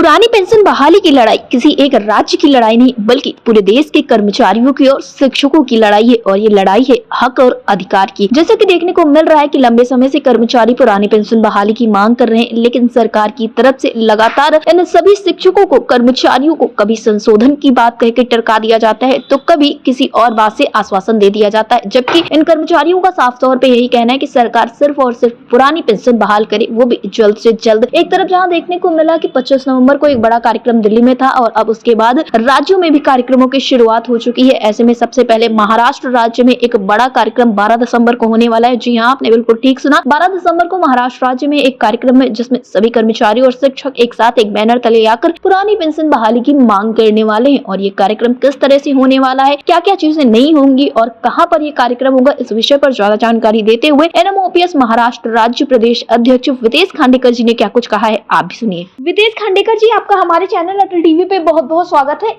पुरानी पेंशन बहाली की लड़ाई किसी एक राज्य की लड़ाई नहीं बल्कि पूरे देश के कर्मचारियों की और शिक्षकों की लड़ाई है और ये लड़ाई है हक और अधिकार की। जैसा कि देखने को मिल रहा है कि लंबे समय से कर्मचारी पुरानी पेंशन बहाली की मांग कर रहे हैं, लेकिन सरकार की तरफ से लगातार इन सभी शिक्षकों को, कर्मचारियों को कभी संशोधन की बात कहकर टरका दिया जाता है तो कभी किसी और बात से आश्वासन दे दिया जाता है, जबकि इन कर्मचारियों का साफ तौर पे यही कहना है कि सरकार सिर्फ और सिर्फ पुरानी पेंशन बहाल करे, वो भी जल्द से जल्द। एक तरफ जहाँ देखने को मिला कि 25 नवंबर को एक बड़ा कार्यक्रम दिल्ली में था और अब उसके बाद राज्यों में भी कार्यक्रमों की शुरुआत हो चुकी है। ऐसे में सबसे पहले महाराष्ट्र राज्य में एक बड़ा कार्यक्रम 12 दिसंबर को होने वाला है। जी हाँ, आपने बिल्कुल ठीक सुना, 12 दिसंबर को महाराष्ट्र राज्य में एक कार्यक्रम है जिसमें सभी कर्मचारी और शिक्षक एक साथ एक बैनर तले आकर पुरानी पेंशन बहाली की मांग करने वाले हैं। और ये कार्यक्रम किस तरह से होने वाला है, क्या क्या चीजें नहीं होंगी और कहाँ पर ये कार्यक्रम होगा, इस विषय पर ज्यादा जानकारी देते हुए NMOPS महाराष्ट्र राज्य प्रदेश अध्यक्ष विदेश खांडेकर जी ने क्या कुछ कहा है, आप भी सुनिए। विदेश खांडेकर जी, आपका हमारे चैनल अटल टीवी पे बहुत बहुत स्वागत है।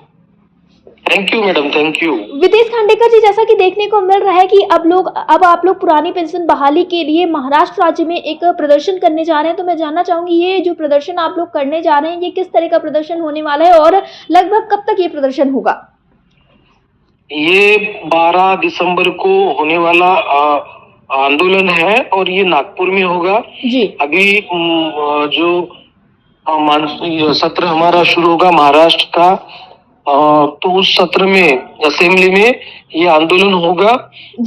Thank you madam, thank you. विदेश खांडेकर जी, जैसा कि देखने को मिल रहा है कि अब आप लोग पुरानी पेंशन बहाली के लिए महाराष्ट्र राज्य में एक प्रदर्शन करने जा रहे हैं, तो मैं जानना चाहूंगी ये जो प्रदर्शन आप लोग करने जा रहे हैं ये किस तरह का प्रदर्शन होने वाला है और लगभग कब तक ये प्रदर्शन होगा? ये 12 दिसंबर को होने वाला आंदोलन है और ये नागपुर में होगा जी। अभी जो सत्र हमारा शुरू होगा महाराष्ट्र का, तो उस सत्र में असेंबली में ये आंदोलन होगा।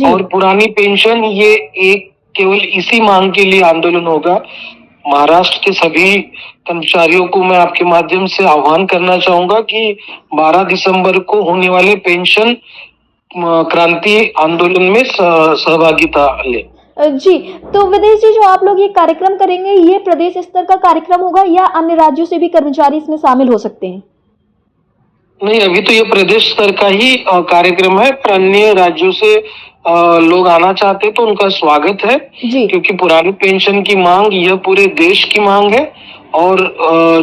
और पुरानी पेंशन ये एक केवल इसी मांग के लिए आंदोलन होगा। महाराष्ट्र के सभी कर्मचारियों को मैं आपके माध्यम से आह्वान करना चाहूंगा कि 12 दिसंबर को होने वाले पेंशन क्रांति आंदोलन में सहभागिता ले। जी, तो विदेश जी, जो आप लोग ये कार्यक्रम करेंगे ये प्रदेश स्तर का कार्यक्रम होगा या अन्य राज्यों से भी कर्मचारी इसमें शामिल हो सकते हैं? नहीं, अभी तो ये प्रदेश स्तर का ही कार्यक्रम है। अन्य राज्यों से लोग आना चाहते तो उनका स्वागत है जी। क्योंकि पुरानी पेंशन की मांग यह पूरे देश की मांग है और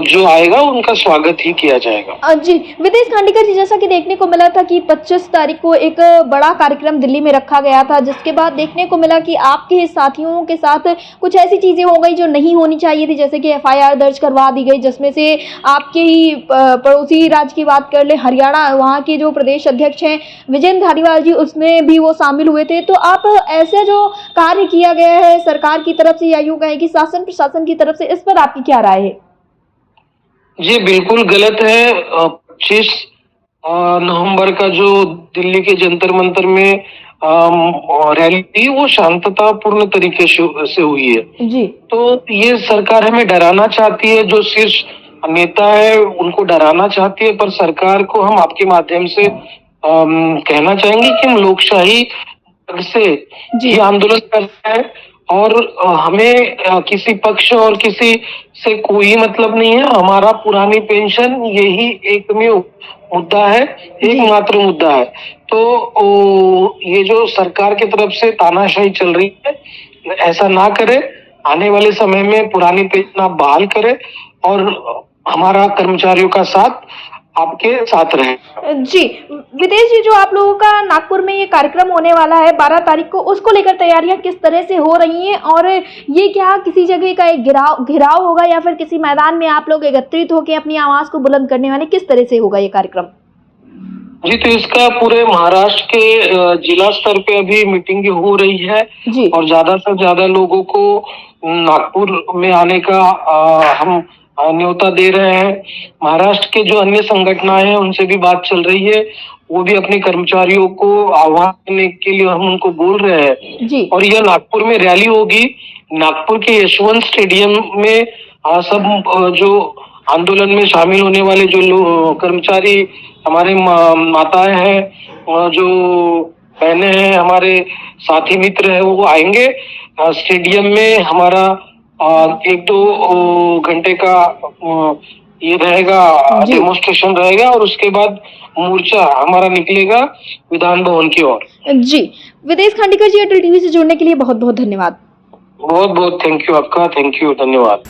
जो आएगा उनका स्वागत ही किया जाएगा। जी, विदेश खांडेकर जी, जैसा कि देखने को मिला था कि 25 तारीख को एक बड़ा कार्यक्रम दिल्ली में रखा गया था, जिसके बाद देखने को मिला कि आपके साथियों के साथ कुछ ऐसी चीजें हो गई जो नहीं होनी चाहिए थी, जैसे कि FIR दर्ज करवा दी गई, जिसमें से आपके ही पड़ोसी राज्य की बात कर ले, हरियाणा, वहाँ के जो प्रदेश अध्यक्ष हैं विजेंद्र धारीवाल जी, उसमें भी वो शामिल हुए थे। तो आप ऐसे जो कार्य किया गया है सरकार की तरफ से या यूं कहें कि शासन प्रशासन की तरफ से, इस पर आपकी क्या राय है? जी बिल्कुल गलत है। 25 नवंबर का जो दिल्ली के जंतर मंतर में रैली थी वो शांततापूर्ण तरीके से हुई है जी। तो ये सरकार हमें डराना चाहती है, जो शीर्ष नेता है उनको डराना चाहती है, पर सरकार को हम आपके माध्यम से कहना चाहेंगे कि हम लोकशाही से ये आंदोलन कर रहे हैं और हमें किसी पक्ष और किसी से कोई मतलब नहीं है। हमारा पुरानी पेंशन यही एकमेव मुद्दा है, एकमात्र मुद्दा है। तो ये जो सरकार की तरफ से तानाशाही चल रही है, ऐसा ना करे। आने वाले समय में पुरानी पेंशन आप बहाल करे और हमारा कर्मचारियों का साथ आपके साथ रहे। जी, विदेश जी, जो आप लोगों का नागपुर में ये कार्यक्रम होने वाला है 12 तारीख को, उसको लेकर तैयारियां किस तरह से हो रही हैं और ये क्या किसी जगह का एक घेराव होगा या फिर किसी मैदान में आप लोग एकत्रित होकर अपनी आवाज को बुलंद करने वाले, किस तरह से होगा ये कार्यक्रम? जी, तो इसका पूरे महाराष्ट्र के जिला स्तर पे अभी मीटिंग हो रही है जी। और ज्यादा से ज्यादा लोगों को नागपुर में आने का हम न्योता दे रहे हैं। महाराष्ट्र के जो अन्य संगठनाएं हैं उनसे भी बात चल रही है, वो भी अपने कर्मचारियों को आह्वान देने के लिए हम उनको बोल रहे हैं जी। और यह नागपुर में रैली होगी। नागपुर के यशवंत स्टेडियम में सब जो आंदोलन में शामिल होने वाले जो कर्मचारी, हमारे माताएं हैं, जो बहनें हैं, हमारे साथी मित्र हैं, वो आएंगे स्टेडियम में। हमारा 1-2 घंटे का ये रहेगा, डेमोन्स्ट्रेशन रहेगा और उसके बाद मोर्चा हमारा निकलेगा विधान भवन की ओर। जी, विदेश खांडेकर जी, अटल टीवी से जुड़ने के लिए बहुत बहुत धन्यवाद। बहुत बहुत थैंक यू आपका, थैंक यू, धन्यवाद।